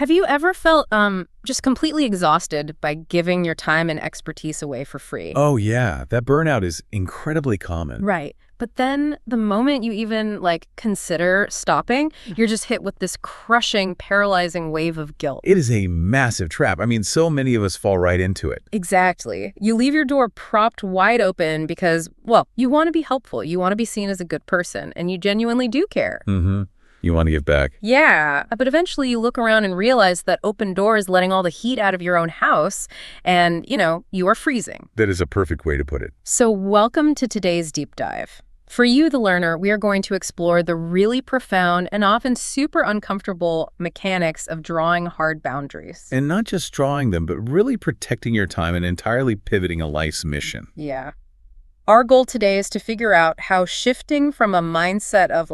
Have you ever felt just completely exhausted by giving your time and expertise away for free? Oh, yeah. That burnout is incredibly common. Right. But then the moment you even consider stopping, you're just hit with this crushing, paralyzing wave of guilt. It is a massive trap. I mean, so many of us fall right into it. Exactly. You leave your door propped wide open because, well, you want to be helpful. You want to be seen as a good person, and you genuinely do care. Mm-hmm. You want to give back. Yeah, but eventually you look around and realize that open door is letting all the heat out of your own house, and, you are freezing. That is a perfect way to put it. So welcome to today's deep dive. For you, the learner, we are going to explore the really profound and often super uncomfortable mechanics of drawing hard boundaries. And not just drawing them, but really protecting your time and entirely pivoting a life's mission. Yeah. Our goal today is to figure out how shifting from a mindset of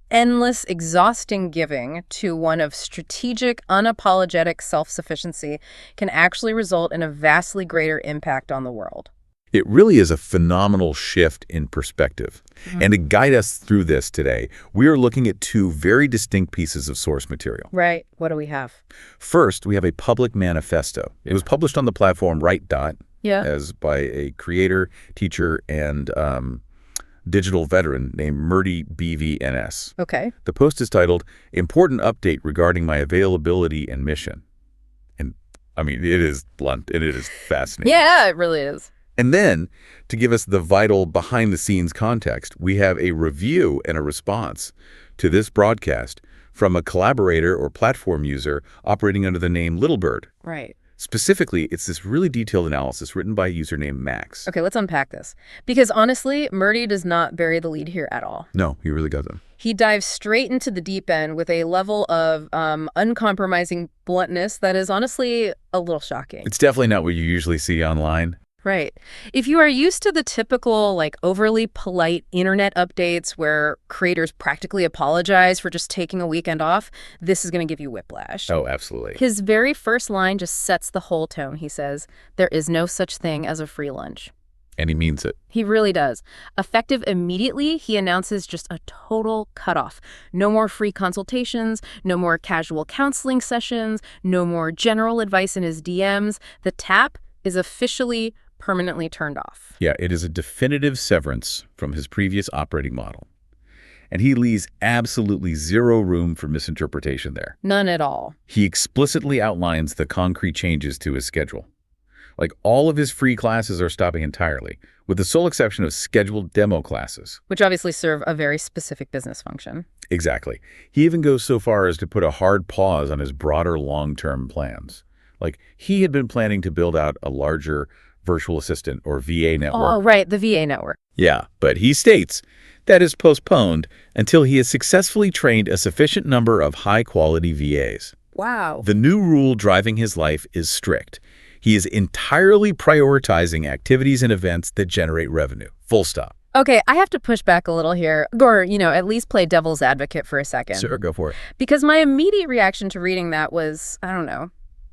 endless, exhausting giving to one of strategic, unapologetic self-sufficiency can actually result in a vastly greater impact on the world. It really is a phenomenal shift in perspective. And to guide us through this today, we are looking at two very distinct pieces of source material. Right. What do we have? First, we have a public manifesto. It was published on the platform Right Dot as by a creator, teacher, and digital veteran named Murty BVNS. Okay. The post is titled, "Important Update Regarding My Availability and Mission." And, I mean, it is blunt and it is fascinating. Yeah, it really is. And then, to give us the vital behind-the-scenes context, we have a review and a response to this broadcast from a collaborator or platform user operating under the name Littlebird. Right. Specifically, it's this really detailed analysis written by a user named Max. Okay, let's unpack this. Because honestly, Murty does not bury the lead here at all. No, he really doesn't. He dives straight into the deep end with a level of uncompromising bluntness that is honestly a little shocking. It's definitely not what you usually see online. Right. If you are used to the typical, overly polite internet updates where creators practically apologize for just taking a weekend off, this is going to give you whiplash. Oh, absolutely. His very first line just sets the whole tone. He says, "There is no such thing as a free lunch." And he means it. He really does. Effective immediately, he announces just a total cutoff. No more free consultations, no more casual counseling sessions, no more general advice in his DMs. The tap is officially permanently turned off. Yeah, it is a definitive severance from his previous operating model. And he leaves absolutely zero room for misinterpretation there. None at all. He explicitly outlines the concrete changes to his schedule. All of his free classes are stopping entirely, with the sole exception of scheduled demo classes. Which obviously serve a very specific business function. Exactly. He even goes so far as to put a hard pause on his broader long-term plans. He had been planning to build out a larger virtual assistant or VA network. Oh, right, the VA network. Yeah, but he states that is postponed until he has successfully trained a sufficient number of high-quality VAs. Wow. The new rule driving his life is strict. He is entirely prioritizing activities and events that generate revenue. Full stop. Okay, I have to push back a little here, or, at least play devil's advocate for a second. Sure, go for it. Because my immediate reaction to reading that was, I don't know,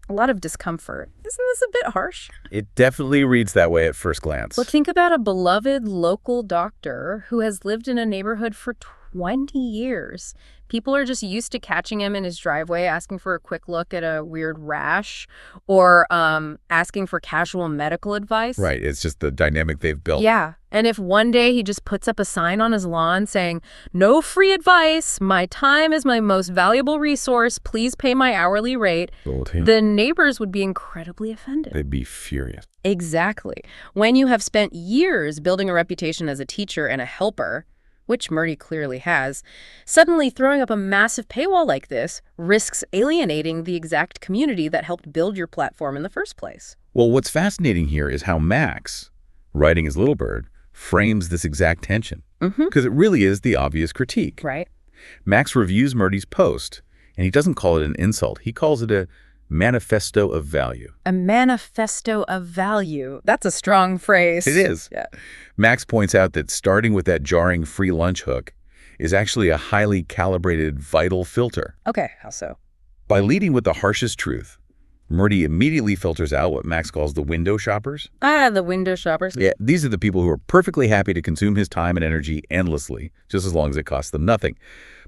a lot of discomfort. Isn't this a bit harsh? It definitely reads that way at first glance. Well, think about a beloved local doctor who has lived in a neighborhood for 20 years. People are just used to catching him in his driveway, asking for a quick look at a weird rash, or asking for casual medical advice. Right, it's just the dynamic they've built. Yeah, and if one day he just puts up a sign on his lawn saying, "No free advice, my time is my most valuable resource, please pay my hourly rate," the neighbors would be incredibly offended. They'd be furious. Exactly. When you have spent years building a reputation as a teacher and a helper, which Murty clearly has, suddenly throwing up a massive paywall like this risks alienating the exact community that helped build your platform in the first place. Well, what's fascinating here is how Max, writing as Littlebird, frames this exact tension. Because it really is the obvious critique. Right. Max reviews Murty's post, and he doesn't call it an insult. He calls it a manifesto of value. A manifesto of value. That's a strong phrase. It is. Yeah. Max points out that starting with that jarring free lunch hook is actually a highly calibrated vital filter. Okay, how so? By leading with the harshest truth, Murty immediately filters out what Max calls the window shoppers. Ah, the window shoppers. Yeah, these are the people who are perfectly happy to consume his time and energy endlessly, just as long as it costs them nothing.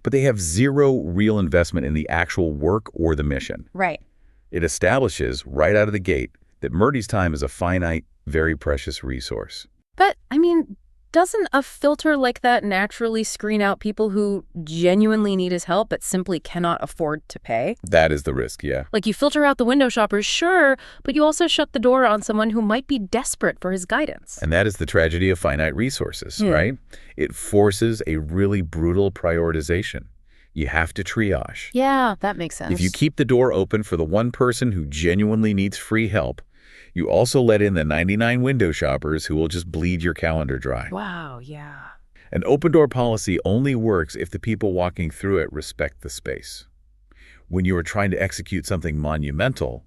But they have zero real investment in the actual work or the mission. Right. It establishes, right out of the gate, that Murty's time is a finite, very precious resource. But, I mean, doesn't a filter like that naturally screen out people who genuinely need his help but simply cannot afford to pay? That is the risk, yeah. Like, you filter out the window shoppers, sure, but you also shut the door on someone who might be desperate for his guidance. And that is the tragedy of finite resources, right? It forces a really brutal prioritization. You have to triage. Yeah, that makes sense. If you keep the door open for the one person who genuinely needs free help, you also let in the 99 window shoppers who will just bleed your calendar dry. Wow, yeah. An open-door policy only works if the people walking through it respect the space. When you are trying to execute something monumental,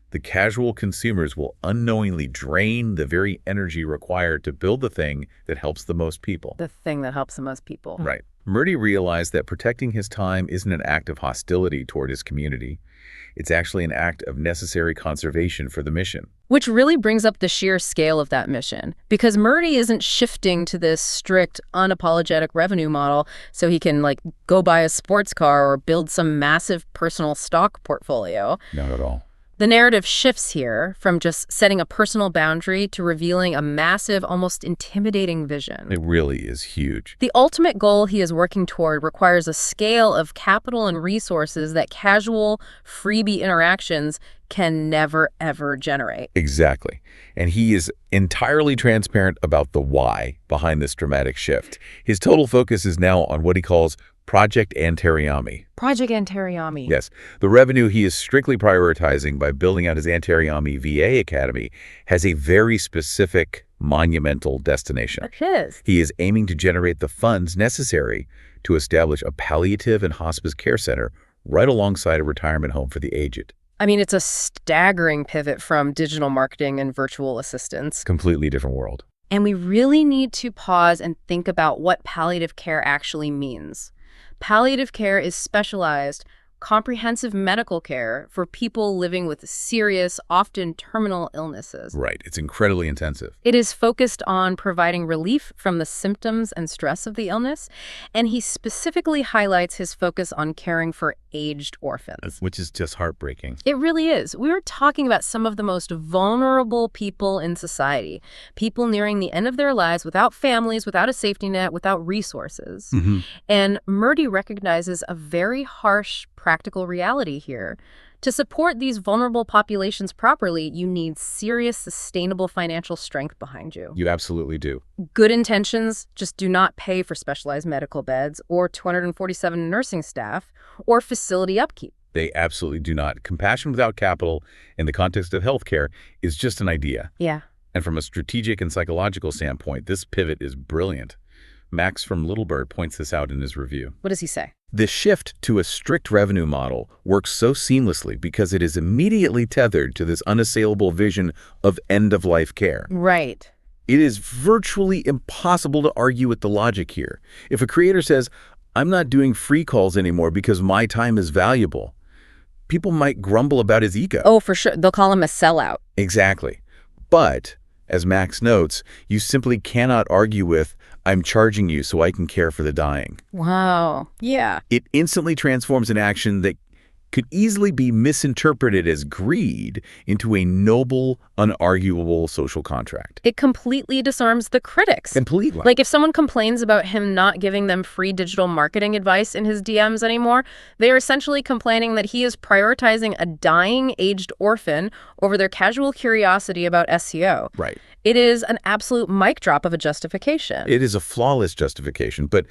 the casual consumers will unknowingly drain the very energy required to build the thing that helps the most people. The thing that helps the most people. Right. Murty realized that protecting his time isn't an act of hostility toward his community. It's actually an act of necessary conservation for the mission. Which really brings up the sheer scale of that mission, because Murty isn't shifting to this strict, unapologetic revenue model so he can, like, go buy a sports car or build some massive personal stock portfolio. Not at all. The narrative shifts here from just setting a personal boundary to revealing a massive, almost intimidating vision. It really is huge. The ultimate goal he is working toward requires a scale of capital and resources that casual, freebie interactions can never, ever generate. Exactly. And he is entirely transparent about the why behind this dramatic shift. His total focus is now on what he calls Project Antaryami. Project Antaryami. Yes, the revenue he is strictly prioritizing by building out his Antaryami VA Academy has a very specific, monumental destination. It is. He is aiming to generate the funds necessary to establish a palliative and hospice care center right alongside a retirement home for the aged. I mean, it's a staggering pivot from digital marketing and virtual assistants. Completely different world. And we really need to pause and think about what palliative care actually means. Palliative care is specialized, comprehensive medical care for people living with serious, often terminal illnesses. Right. It's incredibly intensive. It is focused on providing relief from the symptoms and stress of the illness, and he specifically highlights his focus on caring for aged orphans. Which is just heartbreaking. It really is. We were talking about some of the most vulnerable people in society, people nearing the end of their lives without families, without a safety net, without resources. And Murty recognizes a very harsh practical reality here. To support these vulnerable populations properly, you need serious, sustainable financial strength behind you. You absolutely do. Good intentions just do not pay for specialized medical beds or 247 nursing staff or facility upkeep. They absolutely do not. Compassion without capital in the context of healthcare is just an idea. Yeah. And from a strategic and psychological standpoint, this pivot is brilliant. Max from Little Bird points this out in his review. What does he say? This shift to a strict revenue model works so seamlessly because it is immediately tethered to this unassailable vision of end-of-life care. Right. It is virtually impossible to argue with the logic here. If a creator says, I'm not doing free calls anymore because my time is valuable, people might grumble about his ego. Oh, for sure. They'll call him a sellout. Exactly. But, as Max notes, you simply cannot argue with, I'm charging you so I can care for the dying. Wow. Yeah. It instantly transforms an action that could easily be misinterpreted as greed into a noble, unarguable social contract. It completely disarms the critics. Completely. Like, if someone complains about him not giving them free digital marketing advice in his DMs anymore, they are essentially complaining that he is prioritizing a dying, aged orphan over their casual curiosity about SEO. Right. It is an absolute mic drop of a justification. It is a flawless justification, but,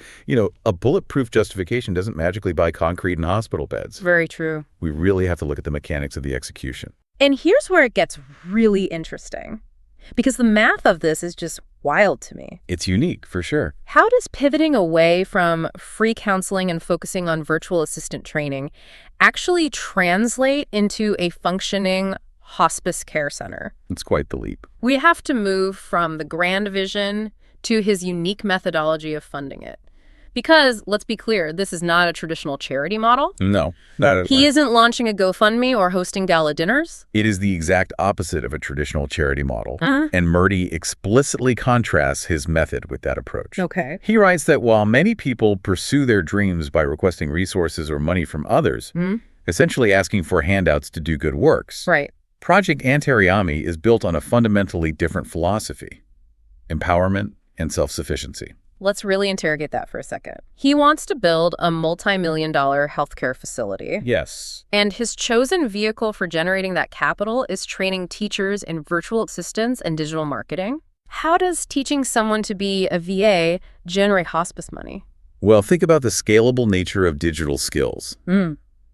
a bulletproof justification doesn't magically buy concrete and hospital beds. Very true. We really have to look at the mechanics of the execution. And here's where it gets really interesting, because the math of this is just wild to me. It's unique, for sure. How does pivoting away from free counseling and focusing on virtual assistant training actually translate into a functioning hospice care center? It's quite the leap. We have to move from the grand vision to his unique methodology of funding it. Because, let's be clear, this is not a traditional charity model. No, not at all. He isn't launching a GoFundMe or hosting gala dinners. It is the exact opposite of a traditional charity model, and Murty explicitly contrasts his method with that approach. Okay. He writes that while many people pursue their dreams by requesting resources or money from others, essentially asking for handouts to do good works, Right. Project Antaryami is built on a fundamentally different philosophy: empowerment and self-sufficiency. Let's really interrogate that for a second. He wants to build a multi-million-dollar healthcare facility. Yes. And his chosen vehicle for generating that capital is training teachers in virtual assistants and digital marketing. How does teaching someone to be a VA generate hospice money? Well, think about the scalable nature of digital skills.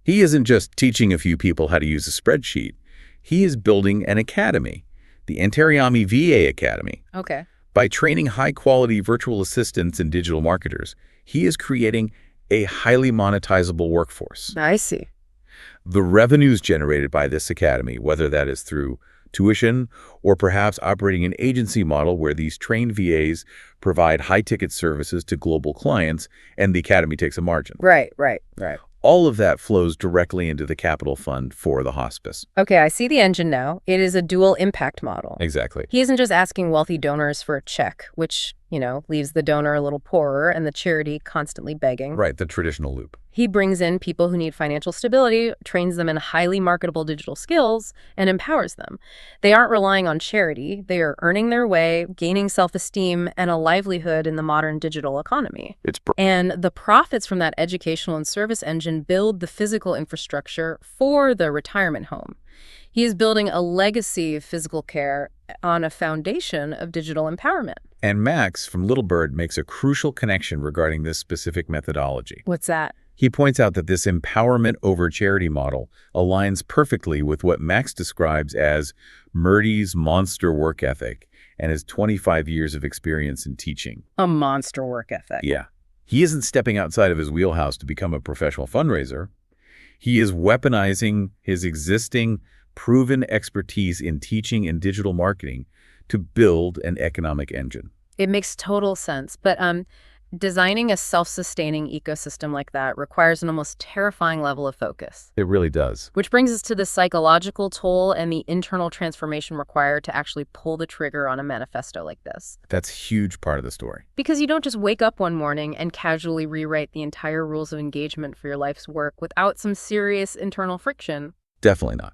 He isn't just teaching a few people how to use a spreadsheet. He is building an academy, the Antaryami VA Academy. Okay. By training high-quality virtual assistants and digital marketers, he is creating a highly monetizable workforce. I see. The revenues generated by this academy, whether that is through tuition or perhaps operating an agency model where these trained VAs provide high-ticket services to global clients and the academy takes a margin. Right. All of that flows directly into the capital fund for the hospice. Okay, I see the engine now. It is a dual impact model. Exactly. He isn't just asking wealthy donors for a check, which, leaves the donor a little poorer and the charity constantly begging. Right, the traditional loop. He brings in people who need financial stability, trains them in highly marketable digital skills, and empowers them. They aren't relying on charity. They are earning their way, gaining self-esteem, and a livelihood in the modern digital economy. And the profits from that educational and service engine build the physical infrastructure for the retirement home. He is building a legacy of physical care on a foundation of digital empowerment. And Max from Little Bird makes a crucial connection regarding this specific methodology. What's that? He points out that this empowerment over charity model aligns perfectly with what Max describes as Murty's monster work ethic and his 25 years of experience in teaching. A monster work ethic. Yeah. He isn't stepping outside of his wheelhouse to become a professional fundraiser. He is weaponizing his existing proven expertise in teaching and digital marketing to build an economic engine. It makes total sense. But designing a self-sustaining ecosystem like that requires an almost terrifying level of focus. It really does. Which brings us to the psychological toll and the internal transformation required to actually pull the trigger on a manifesto like this. That's a huge part of the story. Because you don't just wake up one morning and casually rewrite the entire rules of engagement for your life's work without some serious internal friction. Definitely not.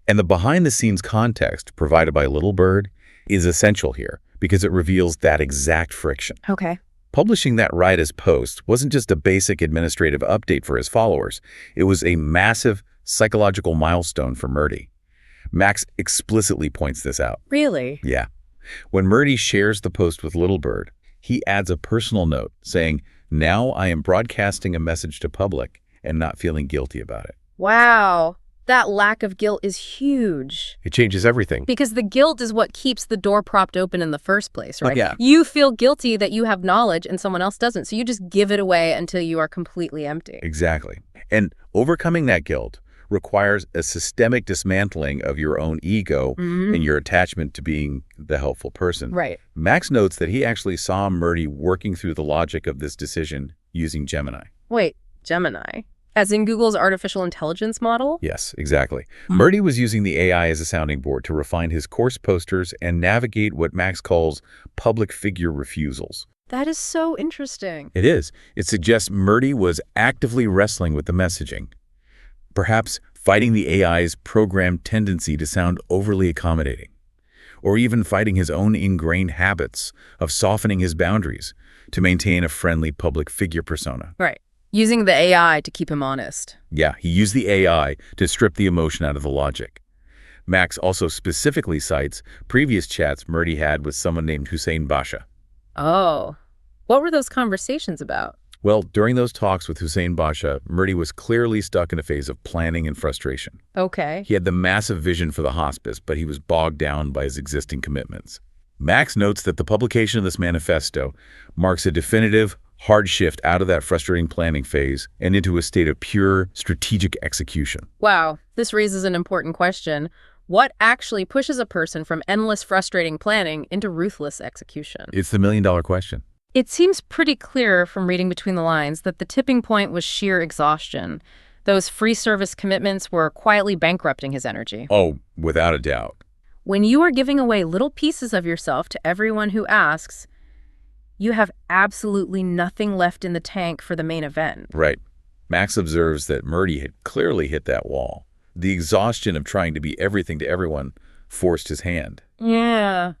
And the behind-the-scenes context provided by Little Bird is essential here because it reveals that exact friction. Okay. Publishing that right as post wasn't just a basic administrative update for his followers. It was a massive psychological milestone for Murty. Max explicitly points this out. Really? Yeah. When Murty shares the post with Little Bird, he adds a personal note saying, "Now I am broadcasting a message to public and not feeling guilty about it." Wow. That lack of guilt is huge. It changes everything. Because the guilt is what keeps the door propped open in the first place, right? Yeah. You feel guilty that you have knowledge and someone else doesn't, so you just give it away until you are completely empty. Exactly. And overcoming that guilt requires a systemic dismantling of your own ego and your attachment to being the helpful person. Right. Max notes that he actually saw Murty working through the logic of this decision using Gemini. Wait, Gemini? As in Google's artificial intelligence model? Yes, exactly. Murty was using the AI as a sounding board to refine his course posters and navigate what Max calls public figure refusals. That is so interesting. It is. It suggests Murty was actively wrestling with the messaging, perhaps fighting the AI's programmed tendency to sound overly accommodating, or even fighting his own ingrained habits of softening his boundaries to maintain a friendly public figure persona. Right. Using the AI to keep him honest. Yeah, he used the AI to strip the emotion out of the logic. Max also specifically cites previous chats Murty had with someone named Hussein Basha. Oh. What were those conversations about? Well, during those talks with Hussein Basha, Murty was clearly stuck in a phase of planning and frustration. Okay. He had the massive vision for the hospice, but he was bogged down by his existing commitments. Max notes that the publication of this manifesto marks a definitive, hard shift out of that frustrating planning phase and into a state of pure strategic execution. Wow, this raises an important question. What actually pushes a person from endless frustrating planning into ruthless execution? It's the million-dollar question. It seems pretty clear from reading between the lines that the tipping point was sheer exhaustion. Those free service commitments were quietly bankrupting his energy. Oh, without a doubt. When you are giving away little pieces of yourself to everyone who asks, you have absolutely nothing left in the tank for the main event. Right. Max observes that Murty had clearly hit that wall. The exhaustion of trying to be everything to everyone forced his hand. Yeah.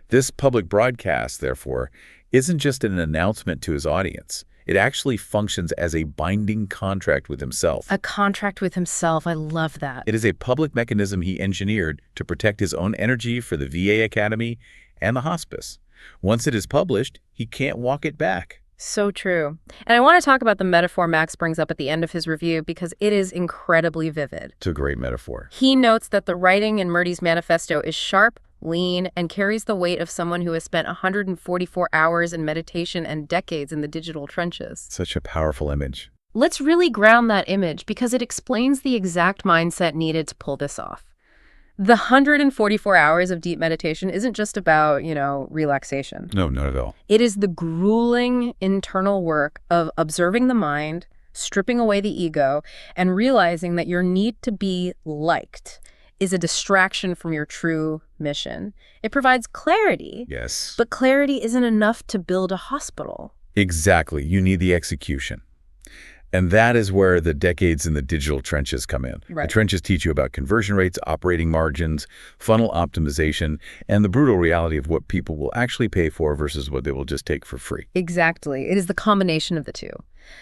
This public broadcast, therefore, isn't just an announcement to his audience. It actually functions as a binding contract with himself. A contract with himself. I love that. It is a public mechanism he engineered to protect his own energy for the VA Academy and the hospice. Once it is published, he can't walk it back. So true. And I want to talk about the metaphor Max brings up at the end of his review because it is incredibly vivid. It's a great metaphor. He notes that the writing in Murty's manifesto is sharp, lean, and carries the weight of someone who has spent 144 hours in meditation and decades in the digital trenches. Such a powerful image. Let's really ground that image because it explains the exact mindset needed to pull this off. The 144 hours of deep meditation isn't just about, relaxation. No, not at all. It is the grueling internal work of observing the mind, stripping away the ego, and realizing that your need to be liked is a distraction from your true mission. It provides clarity. Yes. But clarity isn't enough to build a hospital. Exactly. You need the execution. And that is where the decades in the digital trenches come in. Right. The trenches teach you about conversion rates, operating margins, funnel optimization, and the brutal reality of what people will actually pay for versus what they will just take for free. Exactly. It is the combination of the two.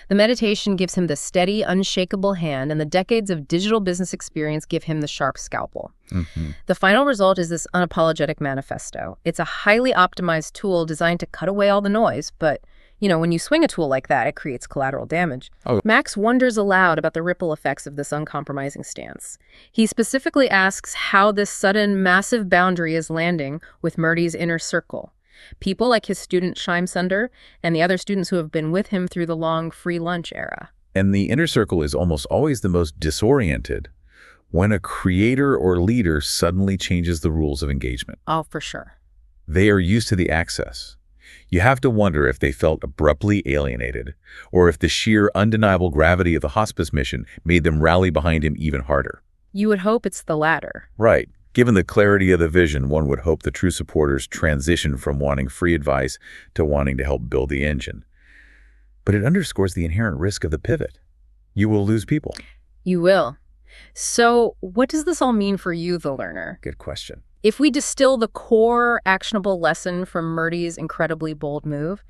The meditation gives him the steady, unshakable hand, and the decades of digital business experience give him the sharp scalpel. Mm-hmm. The final result is this unapologetic manifesto. It's a highly optimized tool designed to cut away all the noise, but when you swing a tool like that, it creates collateral damage. Oh. Max wonders aloud about the ripple effects of this uncompromising stance. He specifically asks how this sudden, massive boundary is landing with Murty's inner circle. People like his student Sunder and the other students who have been with him through the long free lunch era. And the inner circle is almost always the most disoriented when a creator or leader suddenly changes the rules of engagement. Oh, for sure. They are used to the access. You have to wonder if they felt abruptly alienated, or if the sheer undeniable gravity of the hospice mission made them rally behind him even harder. You would hope it's the latter. Right. Given the clarity of the vision, one would hope the true supporters transition from wanting free advice to wanting to help build the engine. But it underscores the inherent risk of the pivot. You will lose people. You will. So what does this all mean for you, the learner? Good question. If we distill the core actionable lesson from Murty's incredibly bold move,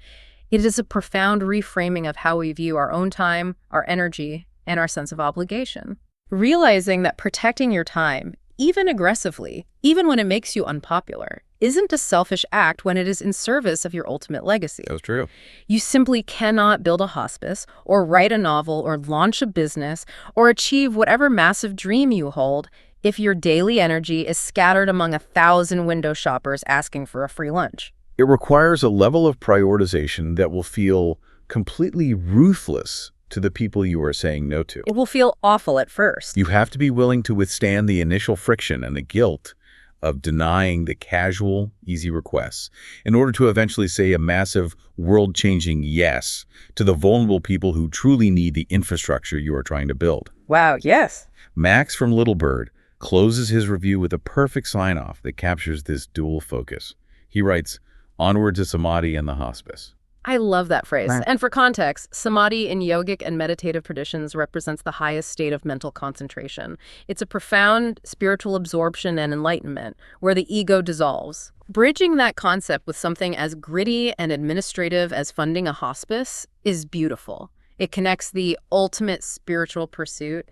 it is a profound reframing of how we view our own time, our energy, and our sense of obligation. Realizing that protecting your time, even aggressively, even when it makes you unpopular, isn't a selfish act when it is in service of your ultimate legacy. That was true. You simply cannot build a hospice, or write a novel, or launch a business, or achieve whatever massive dream you hold if your daily energy is scattered among 1,000 window shoppers asking for a free lunch. It requires a level of prioritization that will feel completely ruthless to the people you are saying no to. It will feel awful at first. You have to be willing to withstand the initial friction and the guilt of denying the casual, easy requests in order to eventually say a massive, world-changing yes to the vulnerable people who truly need the infrastructure you are trying to build. Wow, yes. Max from Little Bird closes his review with a perfect sign-off that captures this dual focus. He writes, "Onward to Samadhi and the hospice." I love that phrase. Right. And for context, samadhi in yogic and meditative traditions represents the highest state of mental concentration. It's a profound spiritual absorption and enlightenment where the ego dissolves. Bridging that concept with something as gritty and administrative as funding a hospice is beautiful. It connects the ultimate spiritual pursuit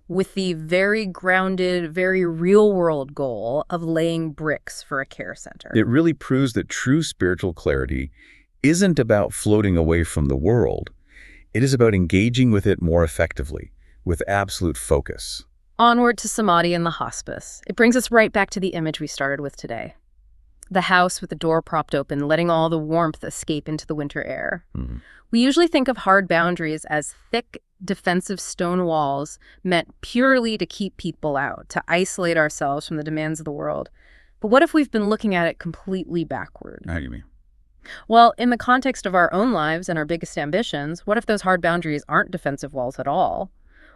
with the very grounded, very real-world goal of laying bricks for a care center. It really proves that true spiritual clarity isn't about floating away from the world. It is about engaging with it more effectively, with absolute focus. Onward to samadhi and the hospice. It brings us right back to the image we started with today. The house with the door propped open, letting all the warmth escape into the winter air. Mm-hmm. We usually think of hard boundaries as thick, defensive stone walls meant purely to keep people out, to isolate ourselves from the demands of the world. But what if we've been looking at it completely backward? How do you mean? Well, in the context of our own lives and our biggest ambitions, what if those hard boundaries aren't defensive walls at all?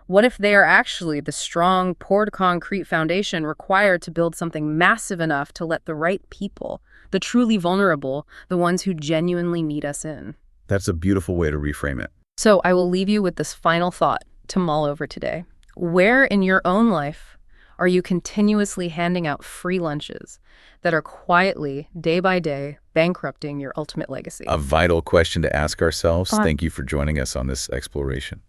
What if they are actually the strong, poured concrete foundation required to build something massive enough to let the right people, the truly vulnerable, the ones who genuinely need us in? That's a beautiful way to reframe it. So I will leave you with this final thought to mull over today. Where in your own life are you continuously handing out free lunches that are quietly, day by day, bankrupting your ultimate legacy? A vital question to ask ourselves. Thought. Thank you for joining us on this exploration.